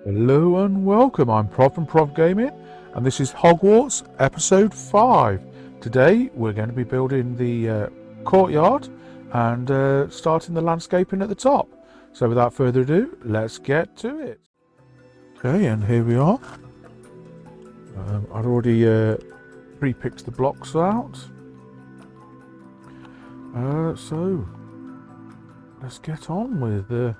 Hello and welcome, I'm Prov from Prov Gaming and this is Hogwarts episode 5. Today we're going to be building the courtyard and starting the landscaping at the top. So without further ado, let's get to it. Okay, and here we are. I've already pre-picked the blocks out. So let's get on with the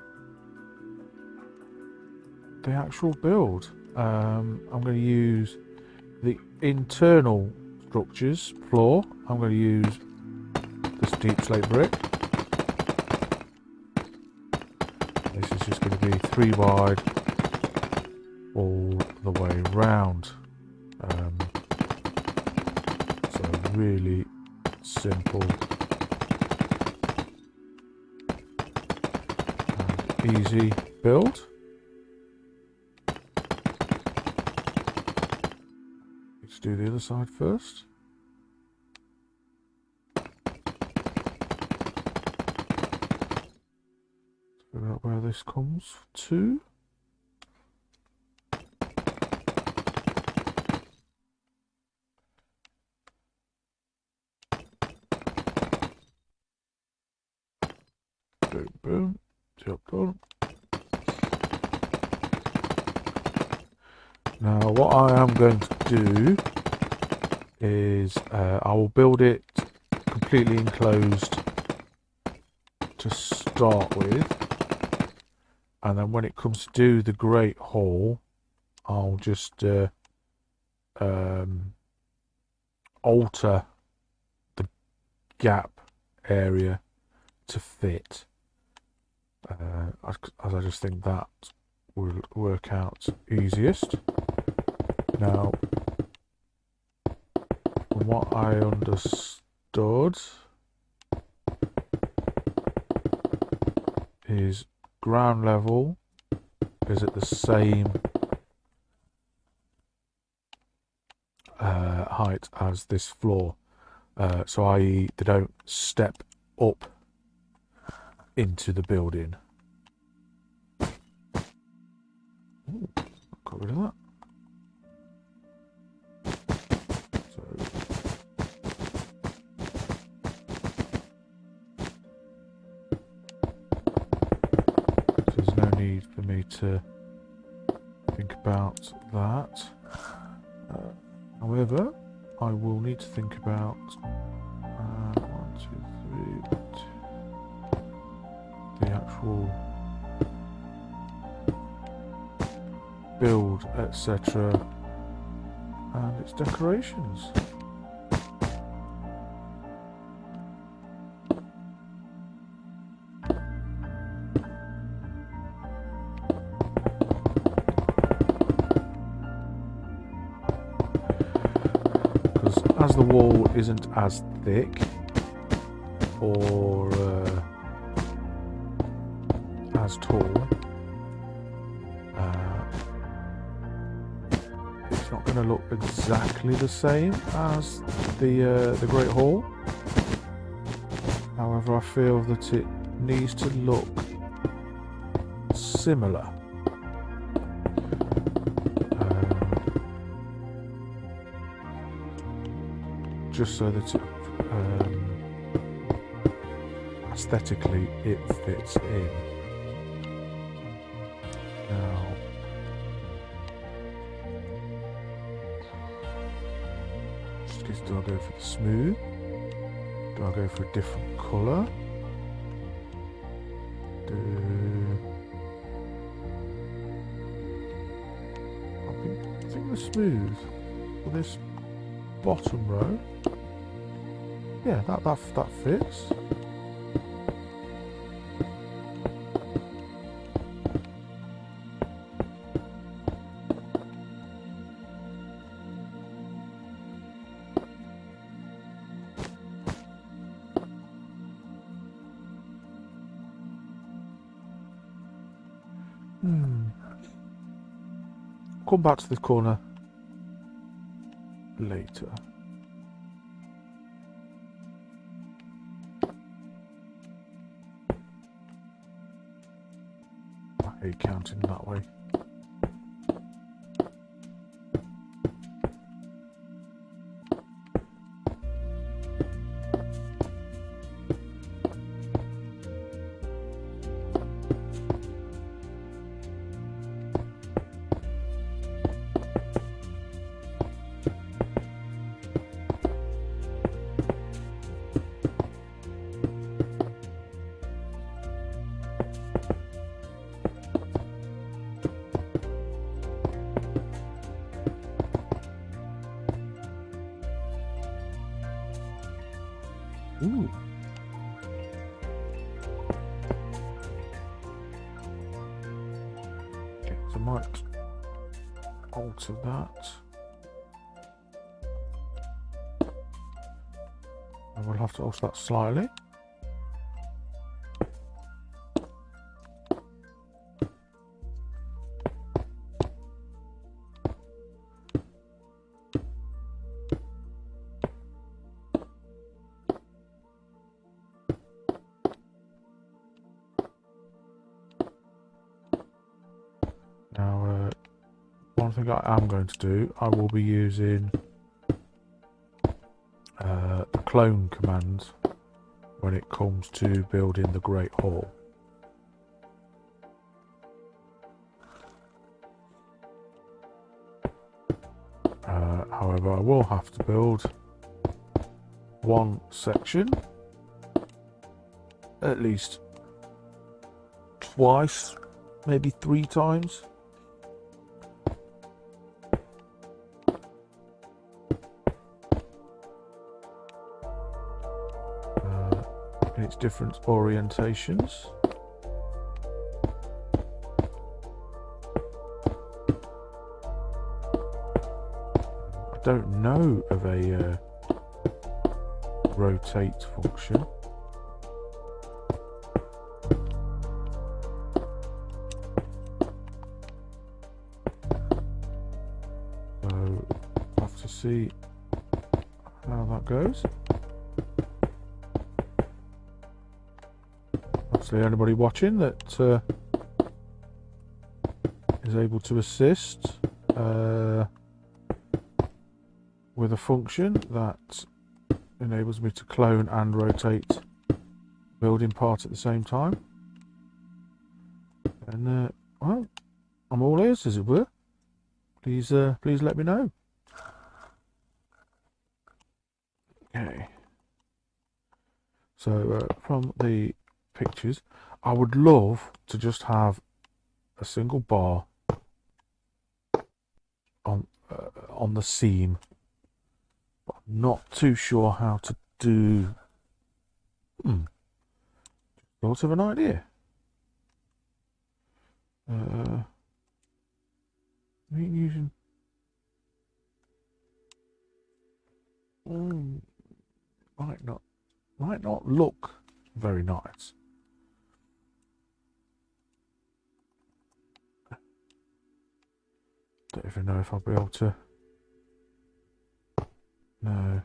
actual build. I'm going to use the internal structures floor. I'm going to use this deep slate brick. This is just going to be 3 wide all the way round. So really simple and easy build. Let's do the other side first. Figure out where this comes to. Boom, boom, job done. Now what I am going to do is I will build it completely enclosed to start with, and then when it comes to do the Great Hall, I'll just alter the gap area to fit, as I just think that will work out easiest. Now, from what I understood, is ground level is at the same height as this floor, so i.e. they don't step up into the building. Ooh, got rid of that. There's no need for me to think about that. However, I will need to think about 1, 2, 3, the actual build, etc., and its decorations. As the wall isn't as thick or as tall, it's not going to look exactly the same as the Great Hall. However, I feel that it needs to look similar. Just so that aesthetically it fits in. Now, do I go for the smooth? Do I go for a different colour? I think the smooth for this bottom row. Yeah, that fits. Come back to this corner later. I hate counting that way. Ooh. Okay, so I might alter that. And we'll have to alter that slightly. Now, one thing I am going to do, I will be using the clone command when it comes to building the Great Hall. However, I will have to build one section at least twice, maybe 3 times. In its different orientations. I don't know of a rotate function. So I'll have to see how that goes. Obviously, anybody watching that is able to assist with a function that enables me to clone and rotate building part at the same time. And well, I'm all ears, as it were. Please let me know. Okay. So from the pictures, I would love to just have a single bar on the seam, but I'm not too sure how to do. Sort of an idea. Using might not look very nice. Don't even know if I'll be able to. No,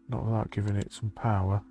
not without giving it some power.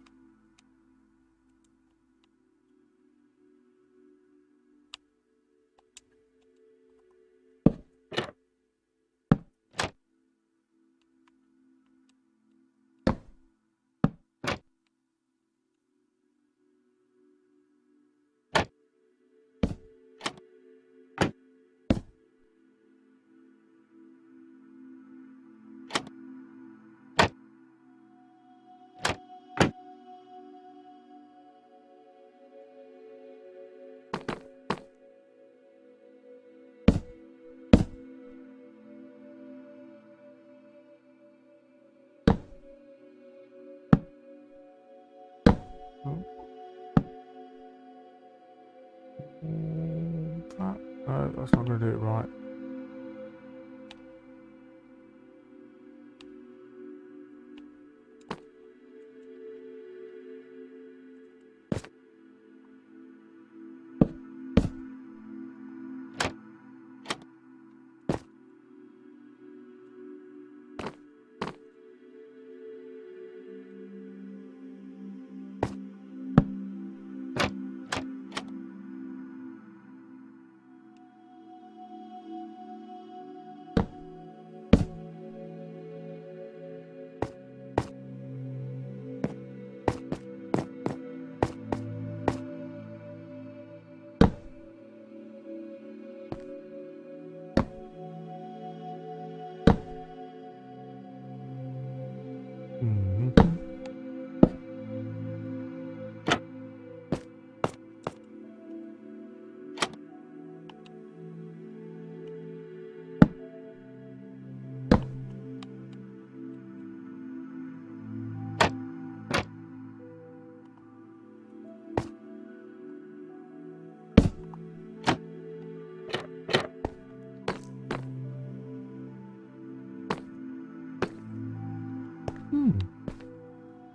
No, that's not going to do it right.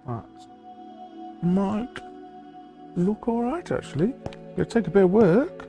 That might look alright actually. It'll take a bit of work.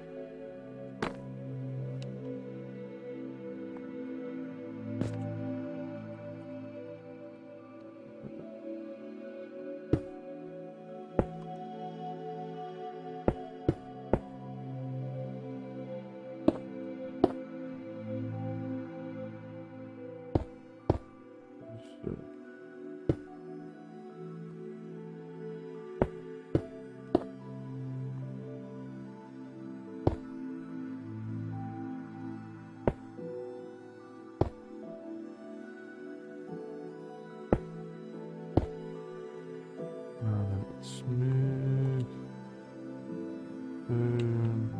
Smooth. Boom.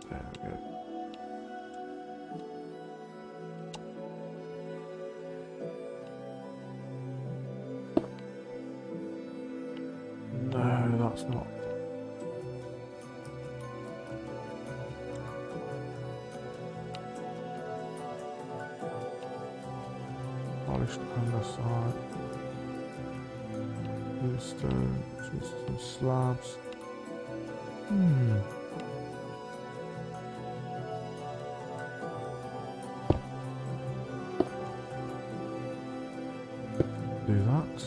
There we go. No, that's not. Polished underside. Stone, some slabs. Do that.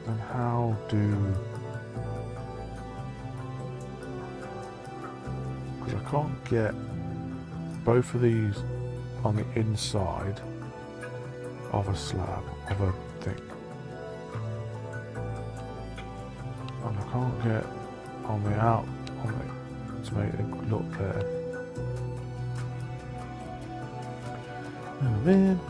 Then how do? Because I can't get both of these on the inside of a slab, of a thing. And I can't get on the out, to make it look there. And then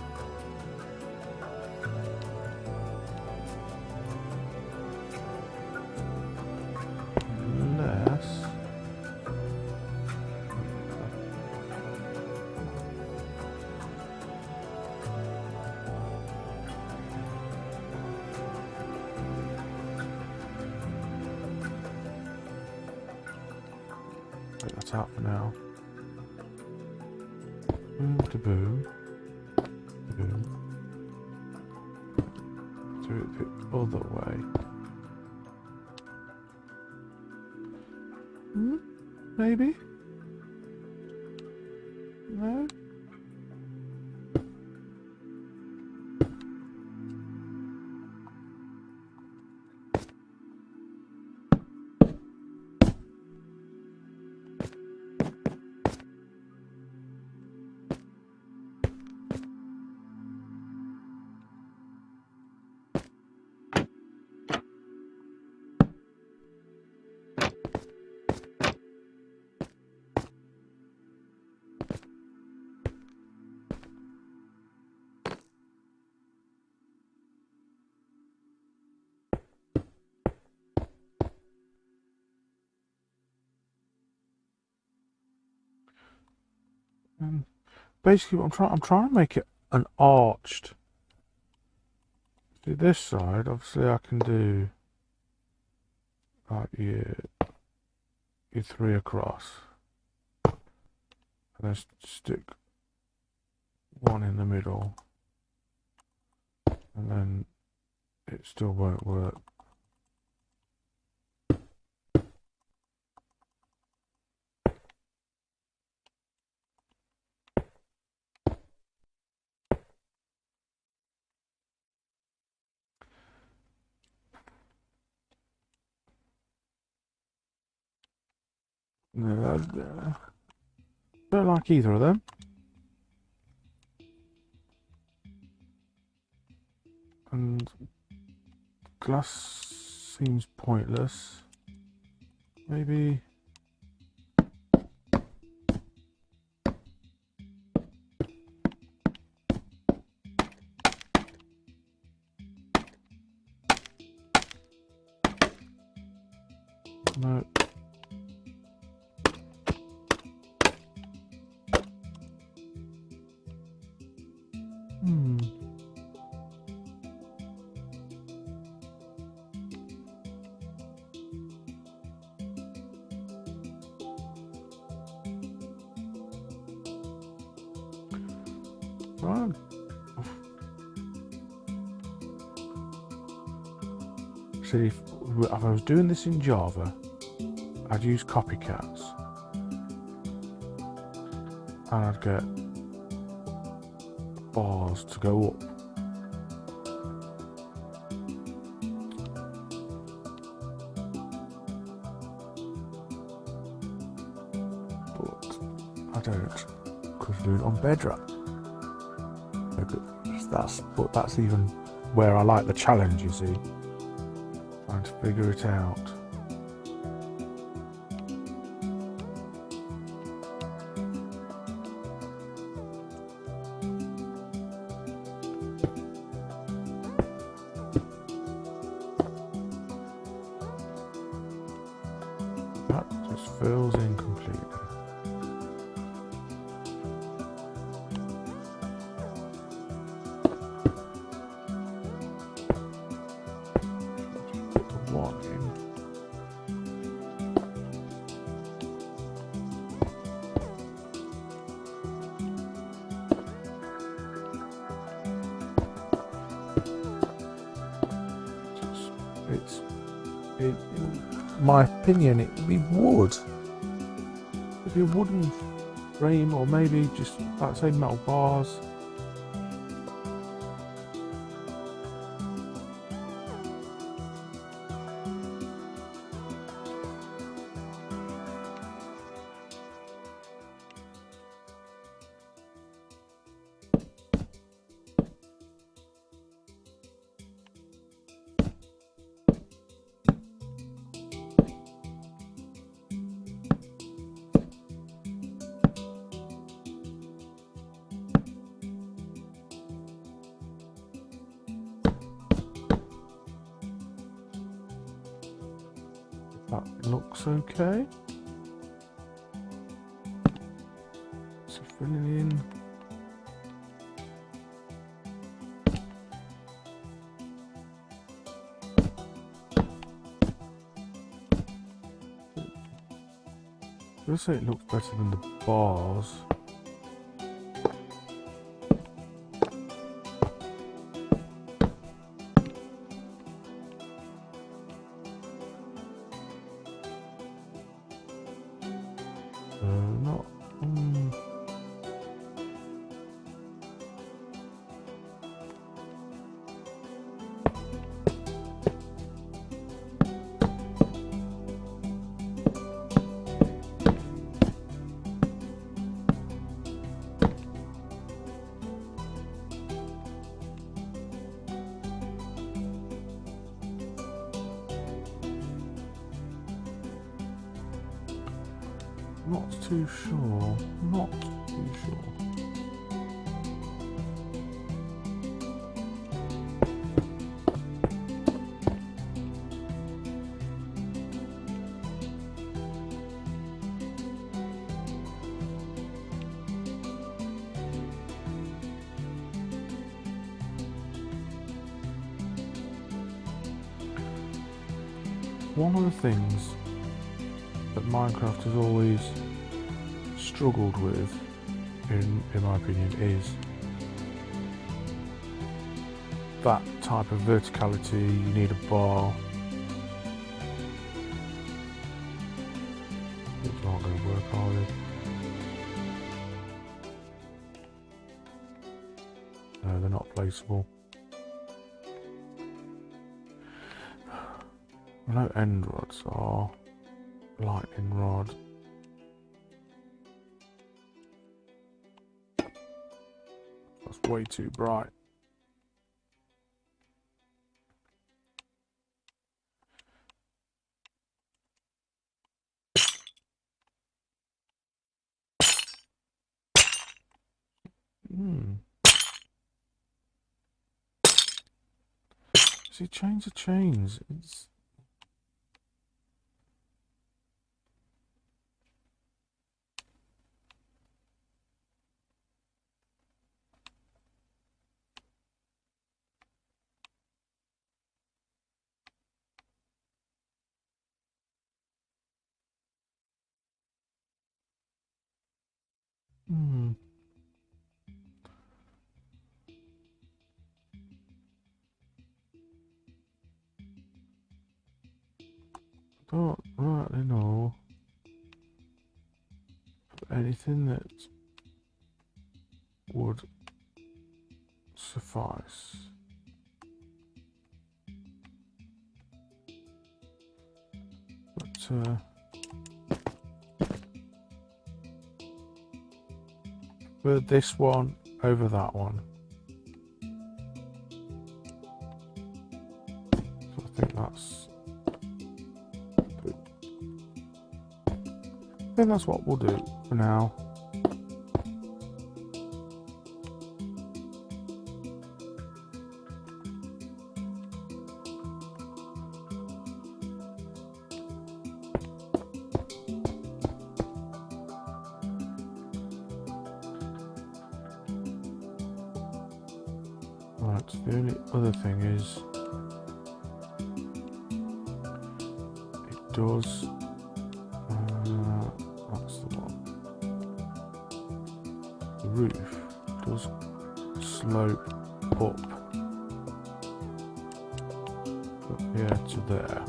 unless that's out for now. Boom to boom. Boom. Do it the other way. Maybe? No? Basically, what I'm trying to make it an arched. See this side, obviously, I can do like your three across, and then stick one in the middle, and then it still won't work. No, I don't like either of them. And glass seems pointless. Maybe. No. fun. See, if I was doing this in Java, I'd use copycats. And I'd get bars to go up. But I don't, because I do it on Bedrock. But that's even where I like the challenge, you see. Trying to figure it out. That just fills in completely. Put the one in. In my opinion, it would be wood. It'd be a wooden frame, or maybe just, like say, metal bars. That looks okay. So filling in. I would say it looks better than the bars. Not. Not too sure. Not too sure. One of the things that Minecraft has always struggled with, in my opinion, is that type of verticality. You need a bar. It's not going to work, are they? No, they're not placeable. I know end rods are lightning rod. That's way too bright. See, change the chains. It's Don't rightly know of anything that would suffice. But for this one over that one. So I think that's what we'll do for now. Right, the only other thing is it does that's the one. The roof does slope up here to there.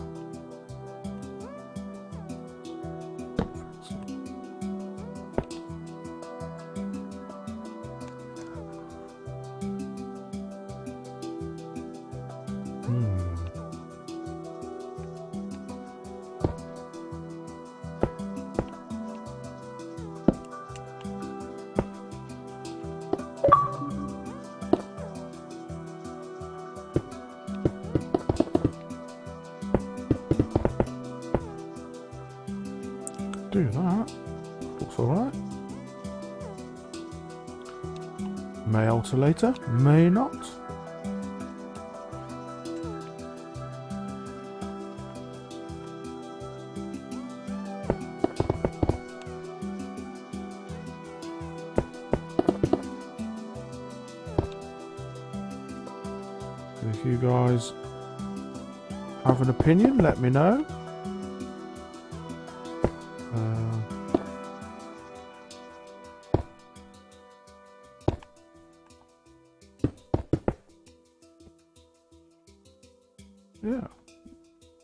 Do that. Looks alright. May alter later, may not. If you guys have an opinion, let me know. Yeah,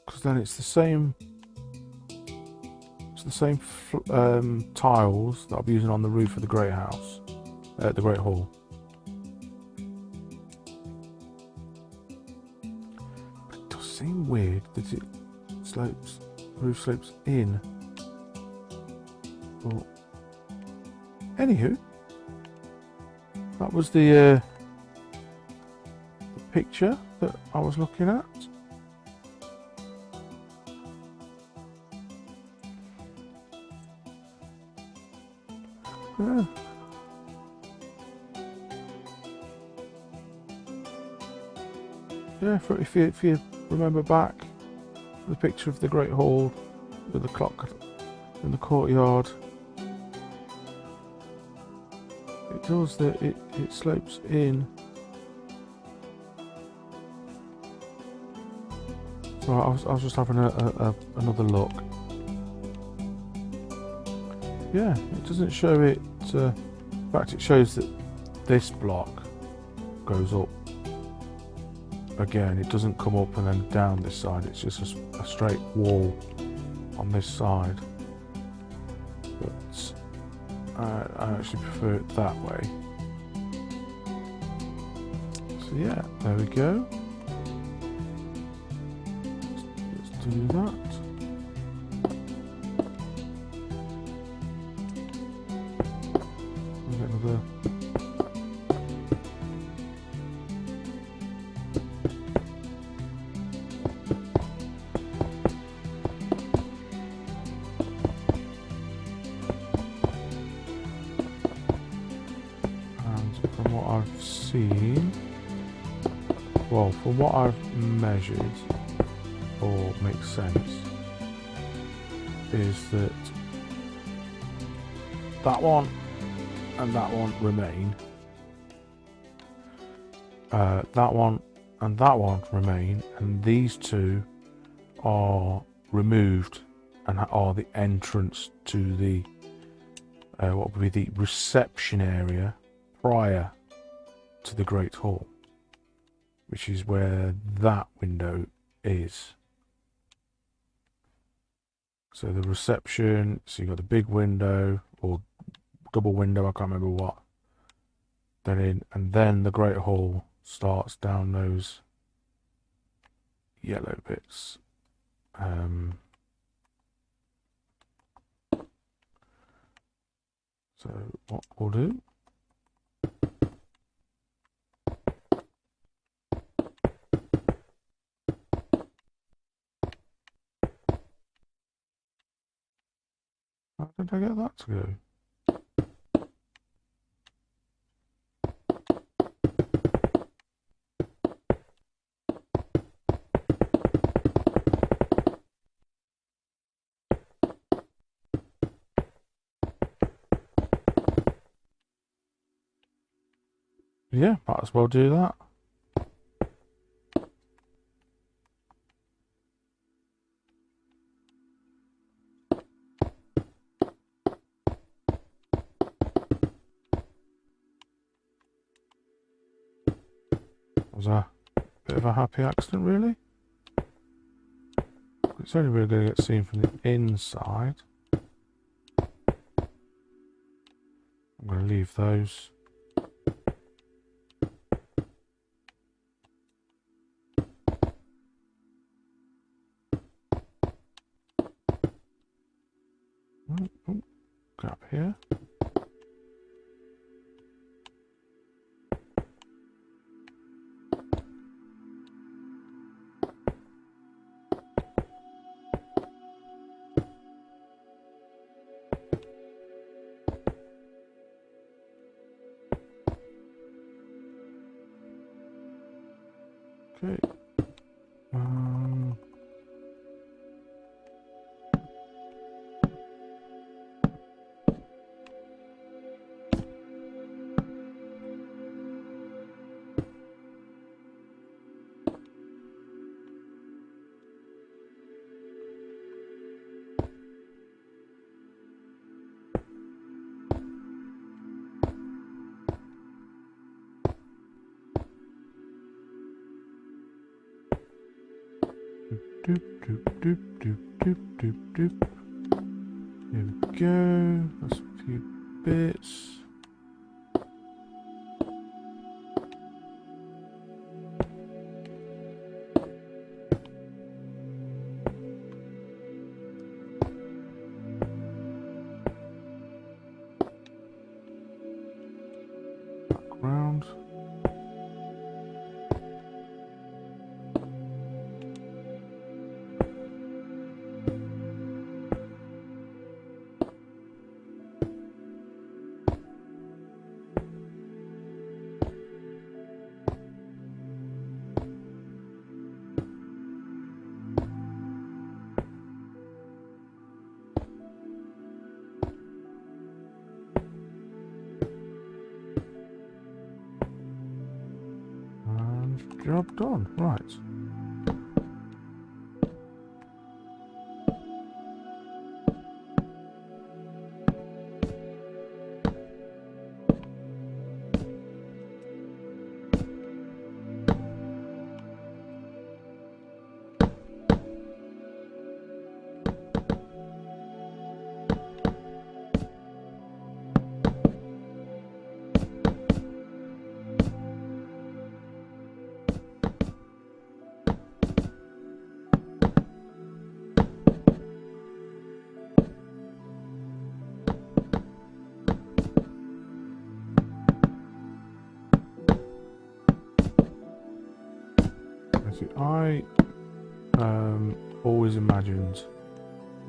because then it's the same. It's the same tiles that I'll be using on the roof of the Great House, the Great Hall. But it does seem weird that it slopes, roof slopes in. Well, anywho, that was the picture that I was looking at. Yeah. Yeah, if you remember back, the picture of the Great Hall with the clock in the courtyard, it does that. It slopes in. So I was just having another look. Yeah, it doesn't show it. In fact, it shows that this block goes up again. It doesn't come up and then down this side. It's just a straight wall on this side. But I actually prefer it that way. So yeah, there we go. Let's do that. Another and from what I've seen, well, from what I've measured, or makes sense, is that that one and that one remain. That one and that one remain, and these two are removed and are the entrance to the what would be the reception area prior to the Great Hall, which is where that window is. So the reception, so you got the big window or double window, I can't remember what. Then in, and then the Great Hall starts down those yellow bits. So what we'll do, how did I get that to go? Yeah, might as well do that. Was a bit of a happy accident, really. It's only really going to get seen from the inside. I'm going to leave those. Gap here. Okay. Doop, doop, doop, doop, doop, doop, doop. Here we go. That's a few bits. Background. Job done. Right. I always imagined,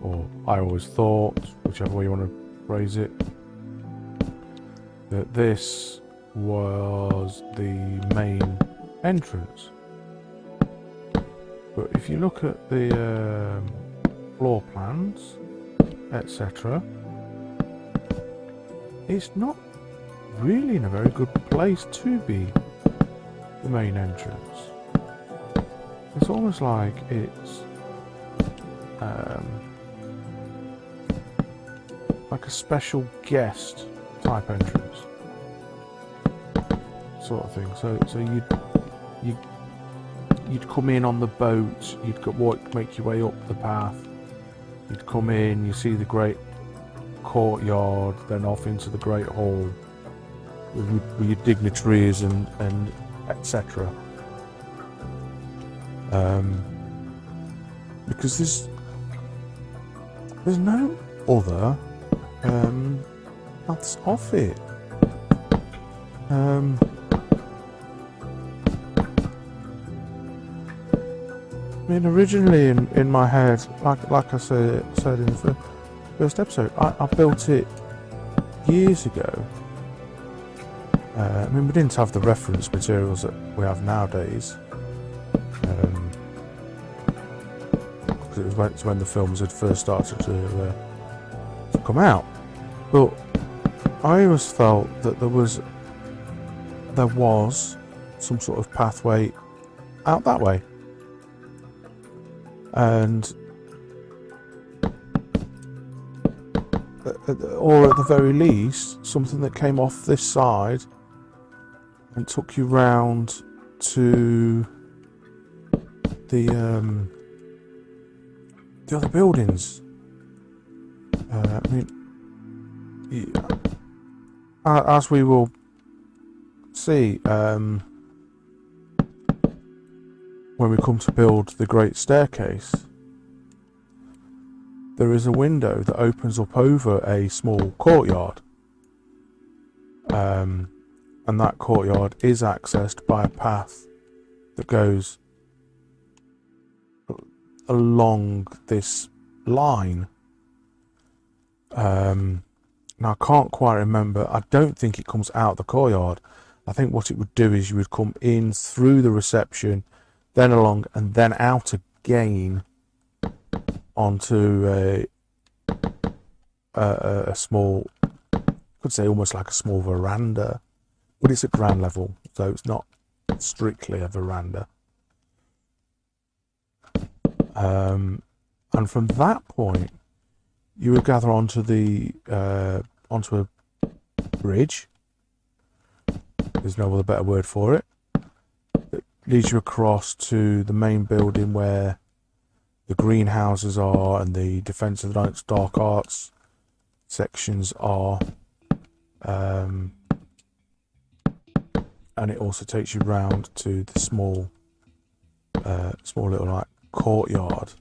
or I always thought, whichever way you want to phrase it, that this was the main entrance. But if you look at the floor plans, etc., it's not really in a very good place to be the main entrance. It's almost like it's like a special guest type entrance sort of thing. So you'd come in on the boat, you'd make your way up the path, You'd come in, you see the great courtyard, then off into the great hall with your dignitaries and etc. Because there's no other paths off it. I mean, originally in my head, like I said in the first episode, I built it years ago. I mean, we didn't have the reference materials that we have nowadays. Because it's when the films had first started to come out. But I always felt that there was some sort of pathway out that way. And or at the very least, something that came off this side and took you round to the other buildings. I mean, as we will see when we come to build the great staircase, there is a window that opens up over a small courtyard, and that courtyard is accessed by a path that goes along this line. Now I can't quite remember. I don't think it comes out the courtyard. I think what it would do is you would come in through the reception, then along, and then out again onto a small, I could say almost like a small veranda, but it's at ground level, so it's not strictly a veranda. And from that point, you would gather onto onto a bridge. There's no other better word for it. It leads you across to the main building where the greenhouses are and the Defence of the Knight's Dark Arts sections are. And it also takes you round to the small little like courtyard.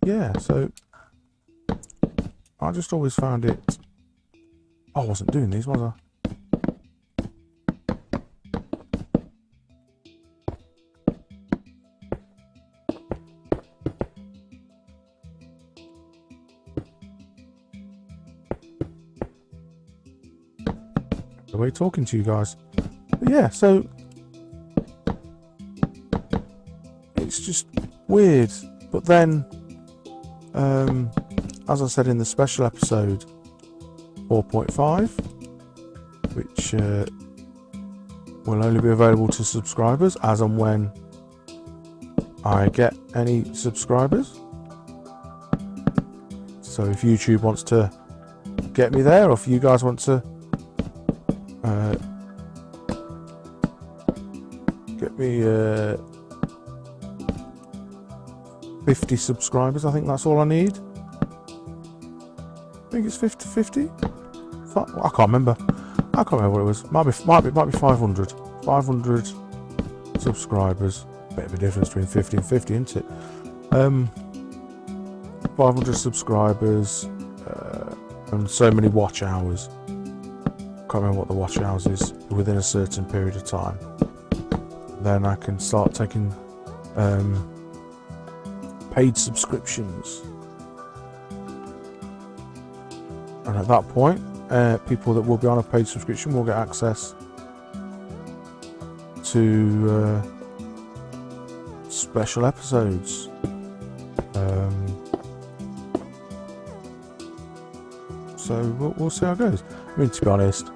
Yeah, so I just always found it. I wasn't doing these, was I? The way talking to you guys. But yeah, so it's just weird. But then, as I said in the special episode 4.5, which will only be available to subscribers as and when I get any subscribers. So if YouTube wants to get me there, or if you guys want to get me 50 subscribers, I think that's all I need. I think it's 50. I can't remember. I can't remember what it was. Might be 500. 500 subscribers. Bit of a difference between 50 and 50, isn't it? 500 subscribers and so many watch hours. Can't remember what the watch hours is within a certain period of time. Then I can start taking paid subscriptions, and at that point, people that will be on a paid subscription will get access to special episodes. So we'll see how it goes. I mean, to be honest,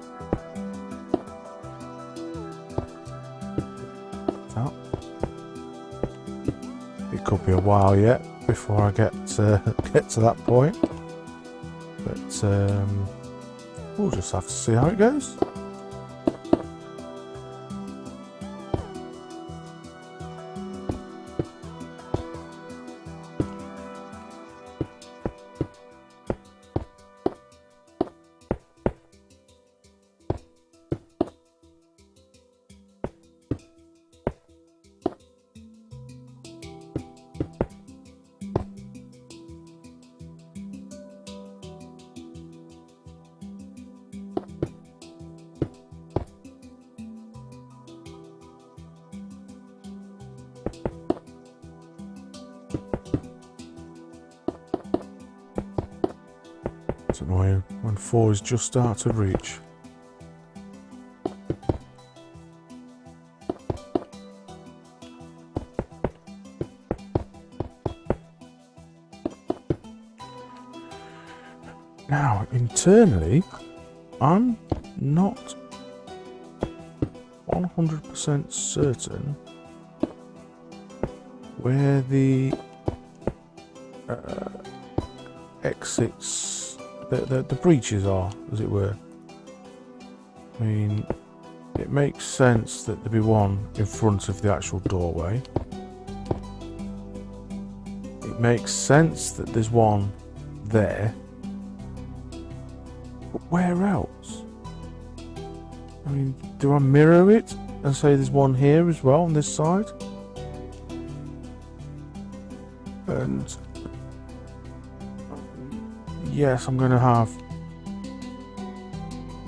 it could be a while yet before I get to that point, but we'll just have to see how it goes. That's annoying when 4 is just out of reach. Now, internally, I'm not 100% certain where the exits, the breaches are, as it were. I mean, it makes sense that there be one in front of the actual doorway. It makes sense that there's one there. But where else? I mean, do I mirror it and say there's one here as well on this side? And yes, I'm going to have,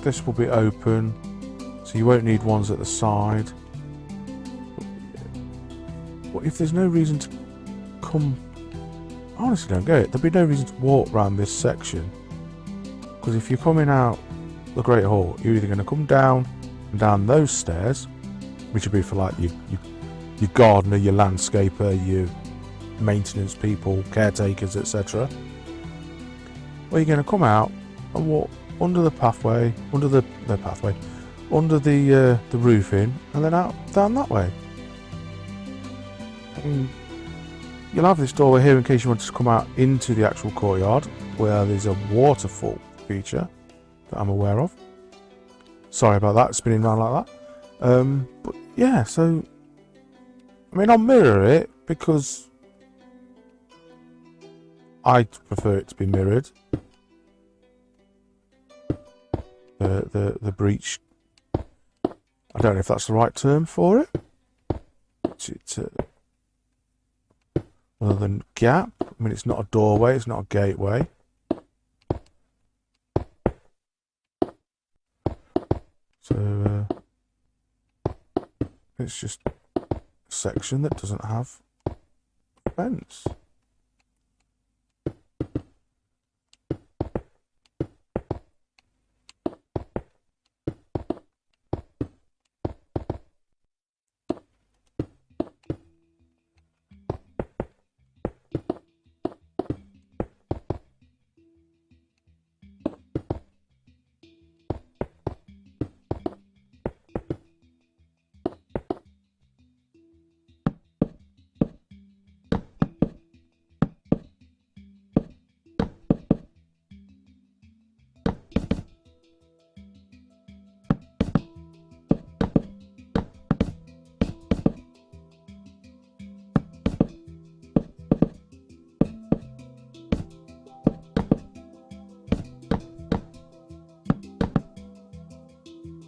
this will be open, so you won't need ones at the side. But if there's no reason to come, I honestly don't get it. There'll be no reason to walk around this section, because if you're coming out the Great Hall, you're either going to come down and down those stairs, which would be for like your gardener, your landscaper, your maintenance people, caretakers, etc. Or you're going to come out and walk under the pathway, under the roofing, and then out down that way. And you'll have this doorway here in case you want to come out into the actual courtyard, where there's a waterfall feature that I'm aware of. Sorry about that, spinning around like that. But yeah, so I mean, I'll mirror it because I prefer it to be mirrored. The breach. I don't know if that's the right term for it. Other than gap. I mean, it's not a doorway. It's not a gateway. So it's just a section that doesn't have a fence.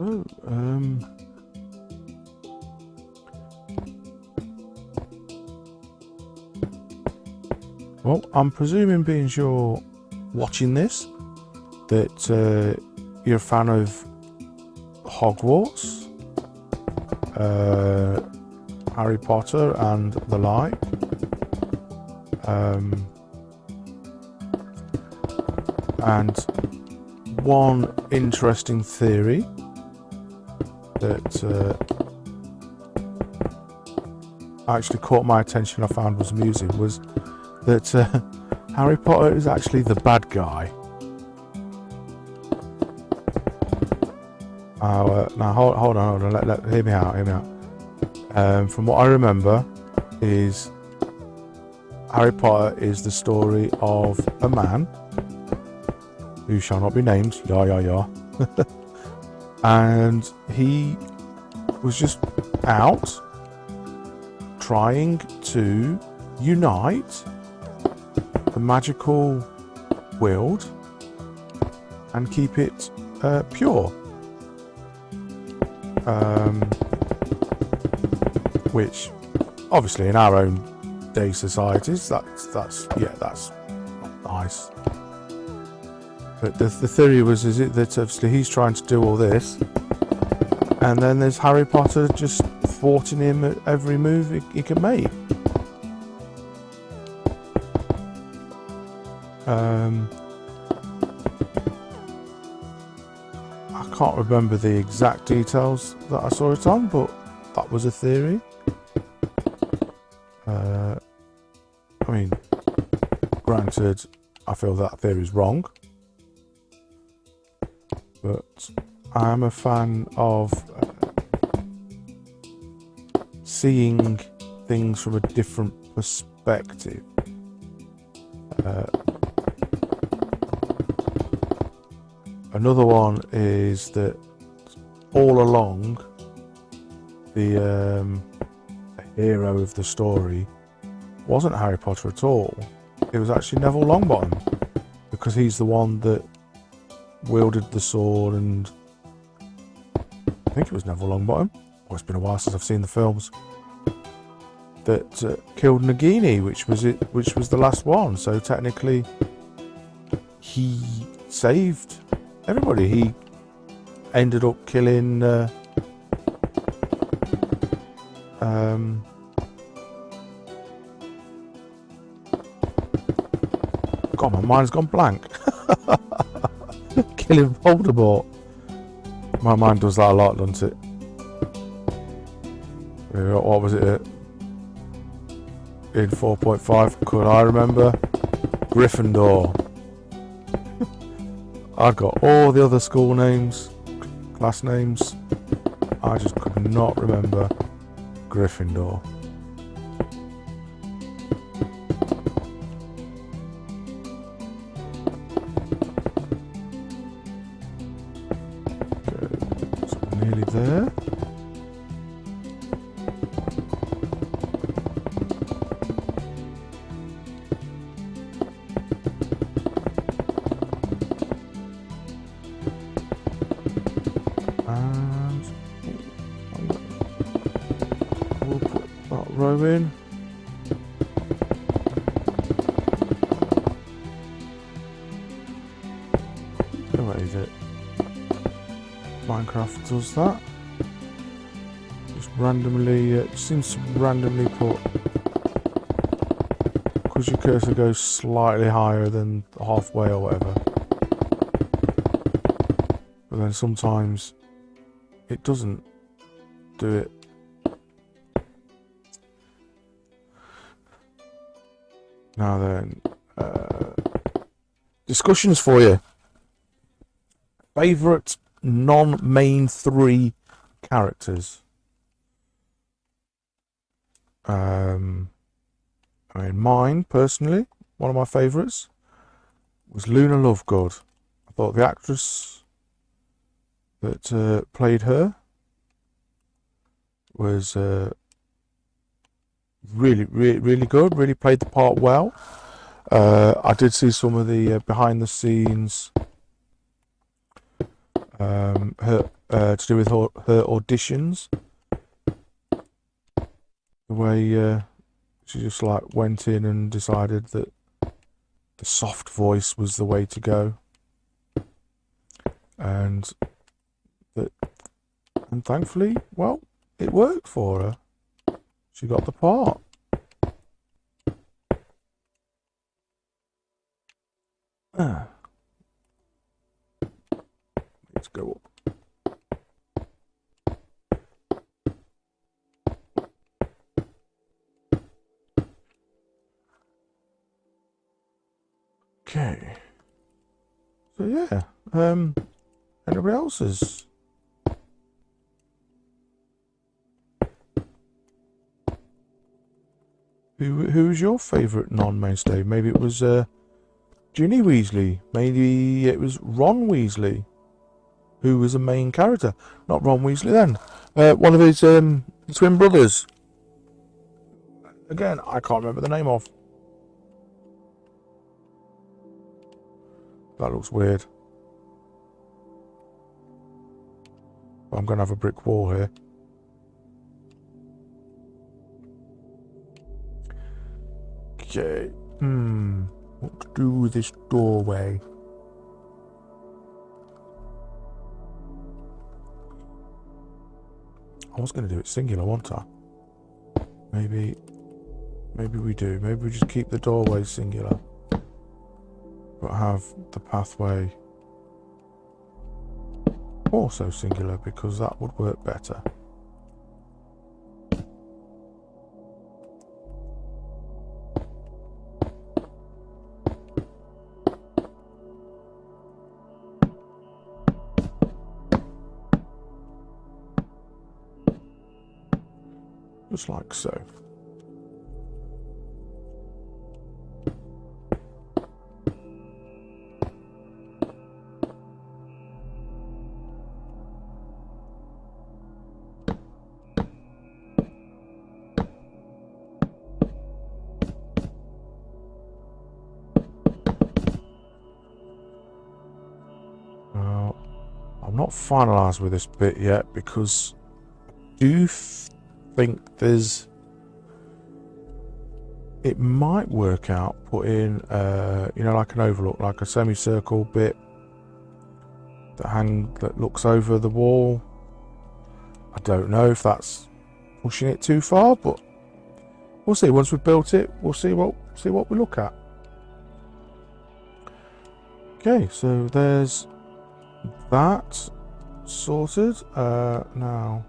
Oh, well, I'm presuming, being you're watching this, that you're a fan of Hogwarts, Harry Potter and the like. And one interesting theory that actually caught my attention, I found was amusing, was that Harry Potter is actually the bad guy. Now hold on, hear me out. From what I remember, is Harry Potter is the story of a man who shall not be named, and he was just out trying to unite the magical world and keep it pure, which obviously in our own day societies that's not nice. But the theory was, is it that obviously he's trying to do all this, and then there's Harry Potter just thwarting him at every move he can make. can't remember the exact details that I saw it on, but that was a theory. I mean, granted, I feel that theory is wrong, but I am a fan of seeing things from a different perspective. Another one is that all along the hero of the story wasn't Harry Potter at all. It was actually Neville Longbottom, because he's the one that wielded the sword, and I think it was Neville Longbottom. Oh, it's been a while since I've seen the films. That killed Nagini, which was the last one. So technically, he saved everybody. He ended up killing. God, my mind's gone blank. Killing Voldemort. My mind does that a lot, doesn't it? What was it? In 4.5, could I remember? Gryffindor. I got all the other school names, class names. I just could not remember Gryffindor. Okay, so we're nearly there. Row in. So what is it? Minecraft does that. Just randomly, it seems to randomly put, because your cursor goes slightly higher than halfway or whatever. But then sometimes it doesn't do it. Now then, discussions for you. Favourite non-main 3 characters. I mean, mine personally, one of my favourites was Luna Lovegood. I thought the actress that played her was really good. Really played the part well. I did see some of the behind the scenes her to do with her auditions. The way she just like went in and decided that the soft voice was the way to go, and thankfully, well, it worked for her. She got the part. Let's go up. Okay. So yeah, anybody else's? Who's your favourite non-mainstay? Maybe it was Ginny Weasley. Maybe it was Ron Weasley, who was a main character. Not Ron Weasley then. One of his twin brothers. Again, I can't remember the name of. That looks weird. I'm going to have a brick wall here. Okay. What to do with this doorway? I was going to do it singular, wasn't I? Maybe we do. Maybe we just keep the doorway singular, but have the pathway also singular, because that would work better. Just like so. Well, I'm not finalised with this bit yet, because I do think it might work out putting you know, like an overlook, like a semicircle bit that looks over the wall. I don't know if that's pushing it too far, but we'll see. Once we've built it, we'll see what we look at. Okay, so there's that sorted. Now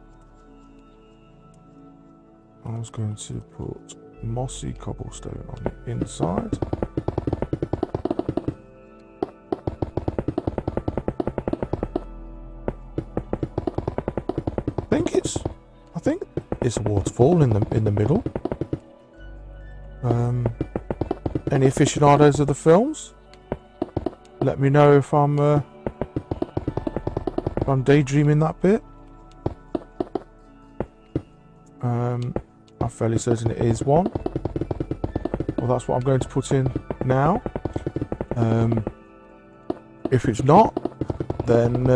I was going to put mossy cobblestone on the inside. I think it's a waterfall in the middle. Any aficionados of the films, let me know if I'm daydreaming that bit. I'm fairly certain it is one. Well, that's what I'm going to put in now. If it's not, then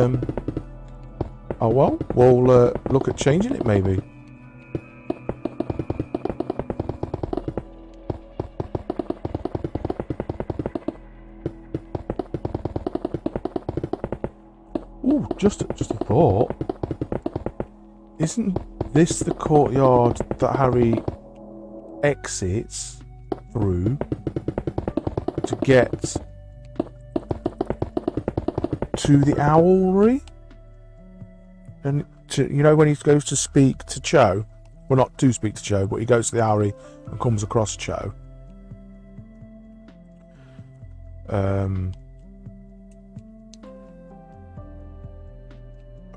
oh well, we'll look at changing it maybe. Ooh, just a thought. Isn't this the courtyard that Harry exits through to get to the owlry? And you know, when he goes to speak to Cho, well, not to speak to Cho, but he goes to the owlry and comes across Cho. And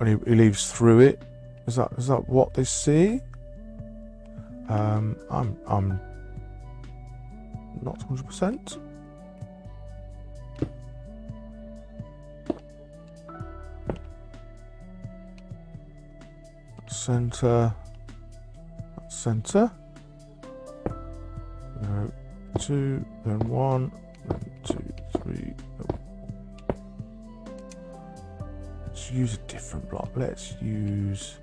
he leaves through it. Is that what they see? I'm not 100%. Center. No, 2, then 1, then 2, 3. Let's use a different block. Let's use.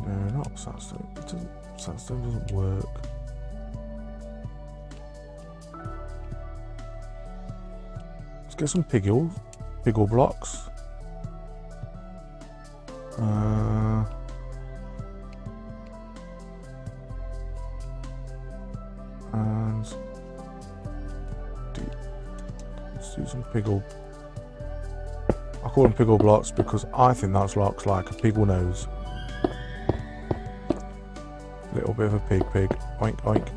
No, not sandstone. Sandstone doesn't work. Let's get some piggle blocks. And let's do some piggle. I call them piggle blocks because I think that looks like a piggle nose. Little bit of a pig. Oink oink.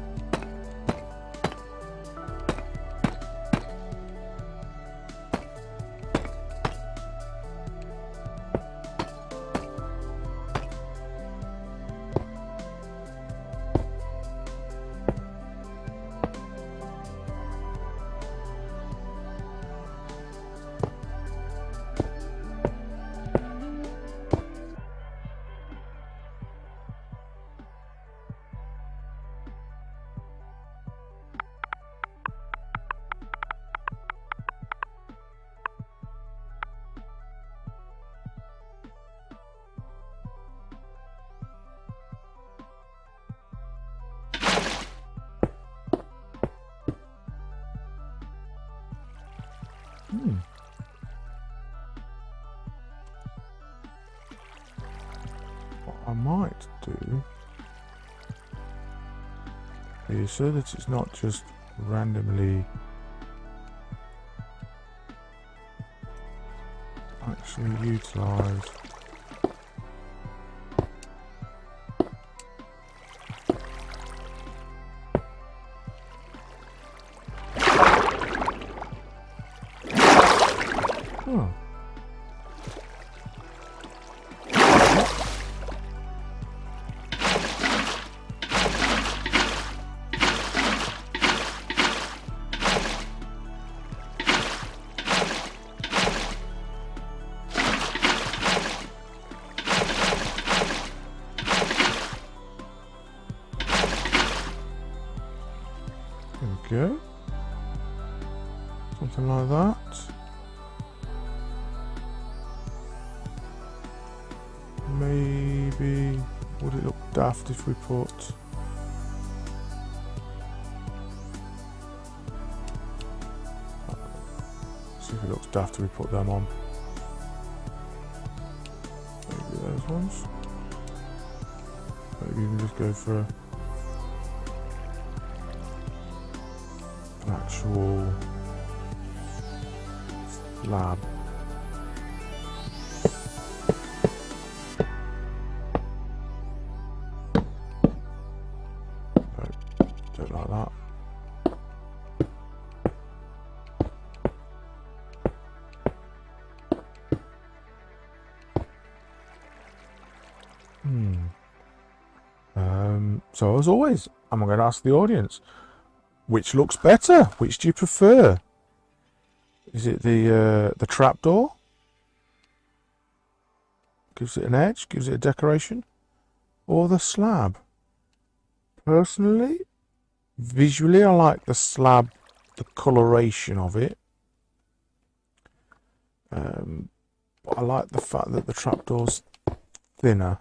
What I might do is, so that it's not just randomly Actually utilised. Oh. There we go. Something like that. Maybe would it look daft if we put see if it looks daft if we put them on. Maybe those ones. Maybe you can just go for an actual slab. Don't like that. So as always, I'm going to ask the audience, which looks better? Which do you prefer? Is it the trapdoor? Gives it an edge, gives it a decoration, or the slab? Personally, visually, I like the slab, the coloration of it. But I like the fact that the trapdoor's thinner.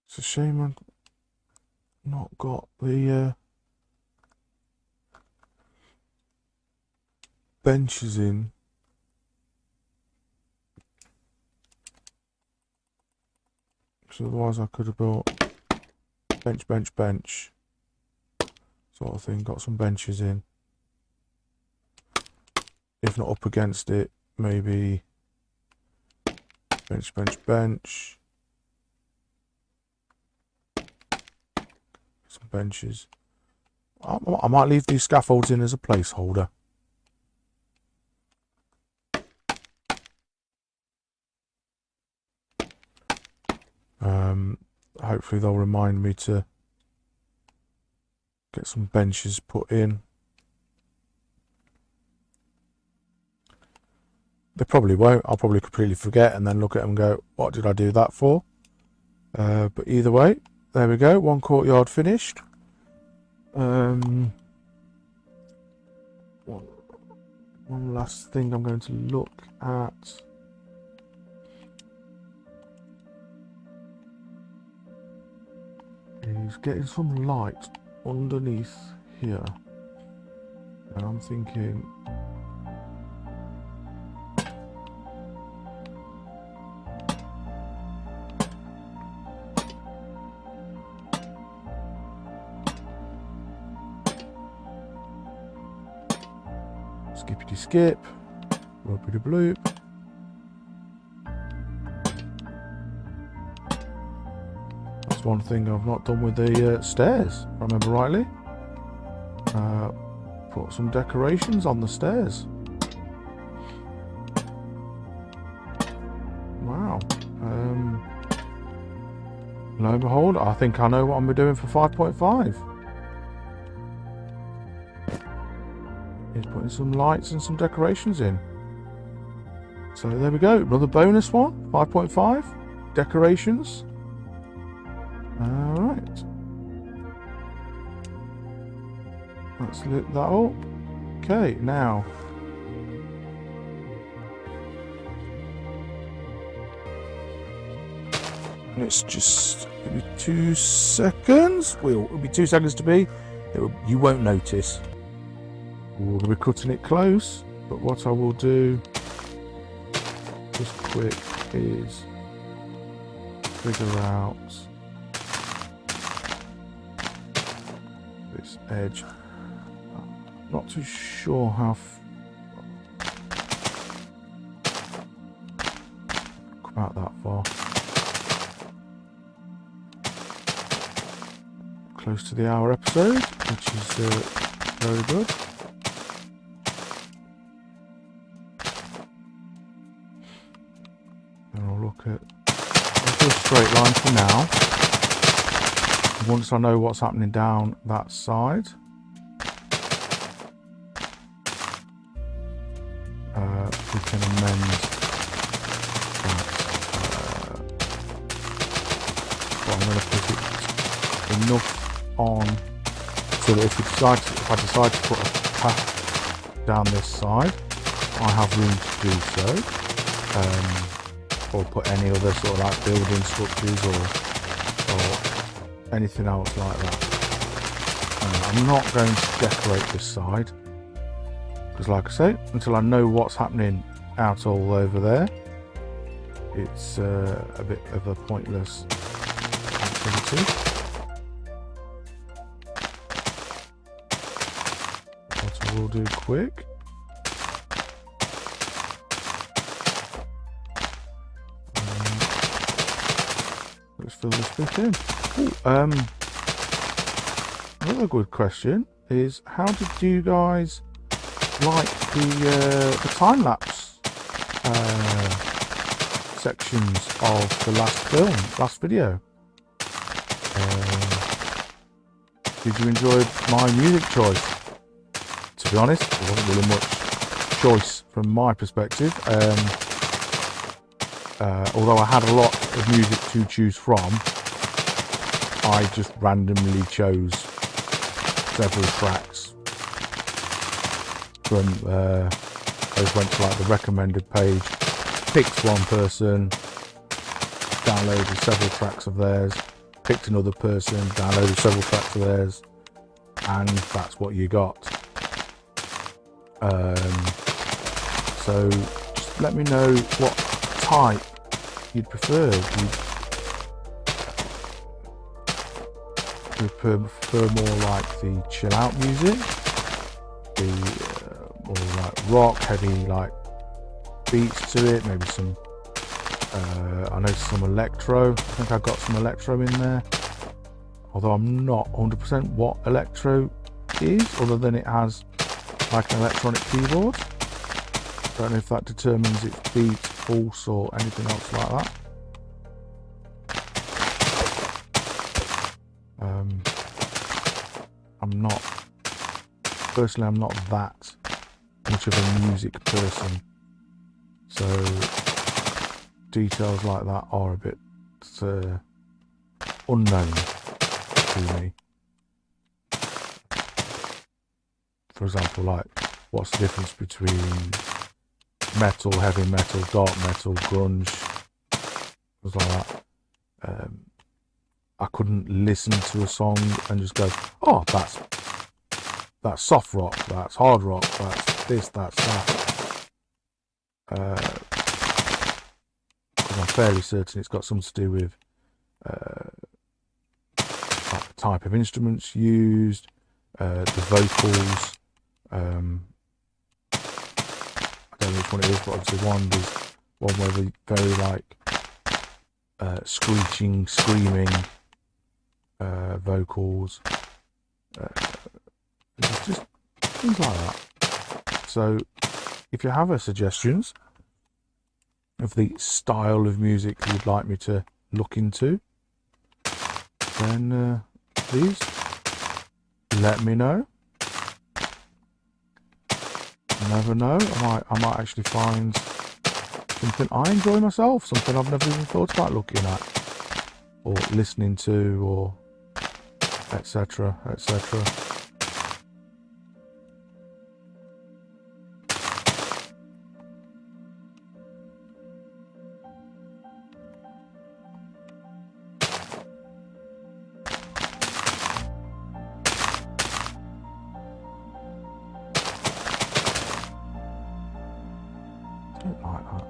It's a shame I've not got the benches in. So otherwise I could have built bench sort of thing, got some benches in. If not up against it, maybe bench. Some benches. I might leave these scaffolds in as a placeholder. Hopefully they'll remind me to get some benches put in. They probably won't. I'll probably completely forget and then look at them and go, what did I do that for? But either way, there we go. One courtyard finished. One last thing I'm going to look at. Is getting some light underneath here. And I'm thinking skippity skip, whoopity bloop. That's one thing I've not done with the stairs, if I remember rightly. Put some decorations on the stairs. Wow. Lo and behold, I think I know what I'm doing for 5.5. Is putting some lights and some decorations in. So there we go, another bonus one, 5.5, decorations. Alright. Let's lit that up. Okay, now. Let's just, maybe 2 seconds. It'll be 2 seconds to be. You won't notice. We'll be cutting it close, but what I will do just quick is figure out this edge Not too sure how about that far. Close to the hour episode, which is very good. And I'll look at a straight line for now. Once I know what's happening down that side, we can amend that. So I'm going to put it enough on so that if I decide to put a path down this side, I have room to do so, or put any other sort of like building structures or anything else like that. I'm not going to decorate this side because, like I say, until I know what's happening out all over there, it's a bit of a pointless activity. What I will do quick. Let's fill this bit in. Ooh, another good question is, how did you guys like the time-lapse sections of the last video? Did you enjoy my music choice? To be honest, there wasn't really much choice from my perspective. Although I had a lot of music to choose from, I just randomly chose several tracks from, I just went to like the recommended page, picked one person, downloaded several tracks of theirs, picked another person, downloaded several tracks of theirs, and that's what you got. So just let me know what type you'd prefer. Do you prefer more like the chill out music, the more like rock, heavy like beats to it, maybe some I noticed some electro. I think I got some electro in there, although I'm not 100% what electro is, other than it has like an electronic keyboard. Don't know if that determines its beat, pulse, or anything else like that. I'm not that much of a music person, so details like that are a bit unknown to me. For example, like, what's the difference between metal, heavy metal, dark metal, grunge, things like that. I couldn't listen to a song and just go, oh, that's soft rock, that's hard rock, that's this, that's that. Because I'm fairly certain it's got something to do with like the type of instruments used, the vocals. I don't know which one it is, but obviously one where the very like screeching, screaming vocals, just things like that. So if you have suggestions of the style of music you'd like me to look into, then please let me know. You never know, I might actually find something I enjoy myself, something I've never even thought about looking at or listening to, or etc, etc. Like that.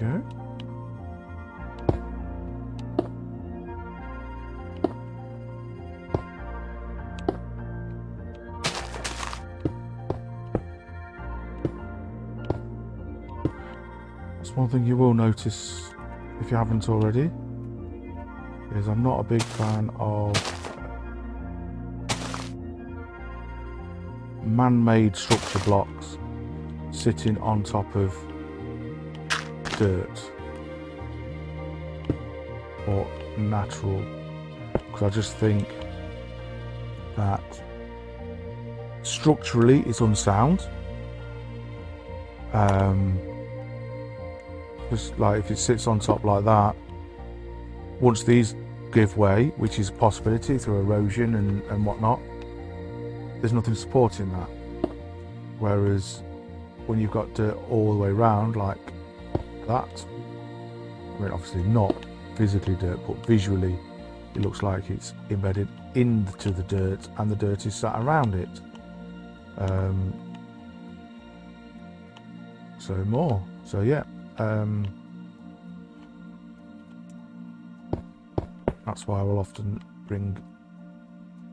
go. That's one thing you will notice if you haven't already, is I'm not a big fan of man-made structure blocks sitting on top of dirt or natural, because I just think that structurally it's unsound. Just like if it sits on top like that, once these give way, which is a possibility through erosion and whatnot, there's nothing supporting that. Whereas when you've got dirt all the way around like that, I mean obviously not physically dirt, but visually it looks like it's embedded into the dirt and the dirt is sat around it. So yeah, that's why I will often bring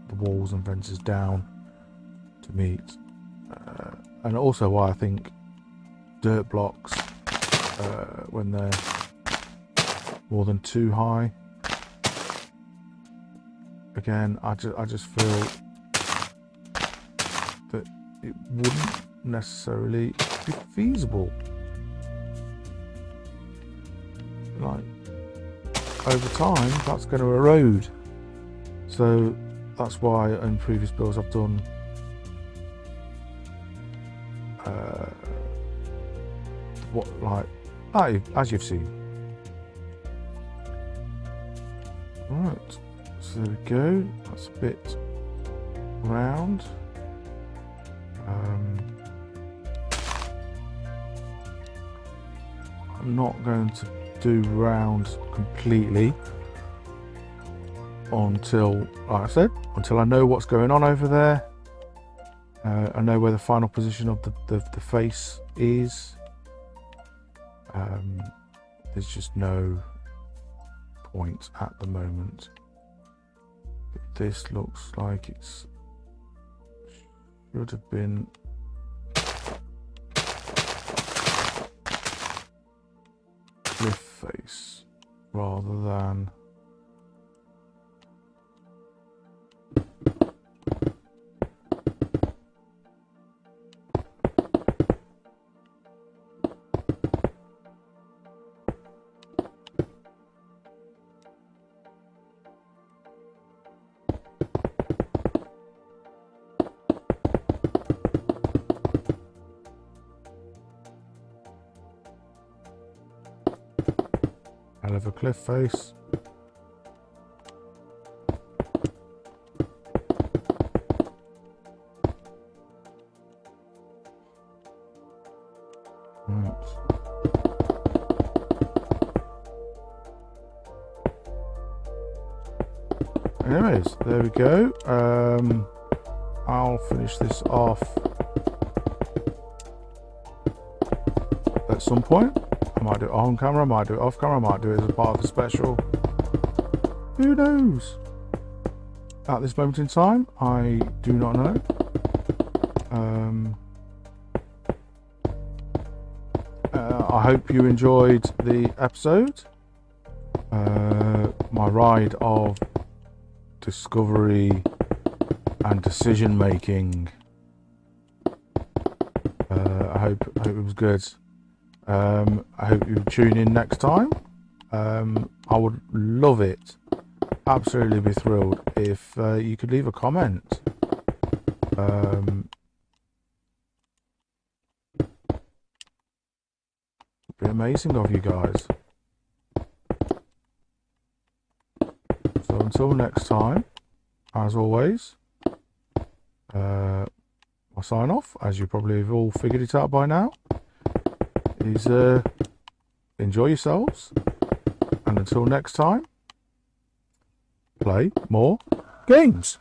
the walls and fences down to meet, and also why I think dirt blocks, when they're more than too high, again I just feel that it wouldn't necessarily be feasible. Like over time that's going to erode, so that's why in previous builds I've done as you've seen. Right, so there we go, that's a bit round. I'm not going to do round completely until, like I said, until I know what's going on over there. I know where the final position of the face is. There's just no point at the moment. But this looks like it's should have been cliff face rather than hell of a cliff face. Right. Anyways, there we go. I'll finish this off at some point. I might do it on camera, I might do it off camera, I might do it as a part of the special. Who knows? At this moment in time, I do not know. I hope you enjoyed the episode. My ride of discovery and decision making. I hope it was good. I hope you tune in next time. I would love it, absolutely be thrilled if you could leave a comment. It'd be amazing of you guys. So until next time, as always, my sign off, as you probably have all figured it out by now, is enjoy yourselves, and until next time, play more games.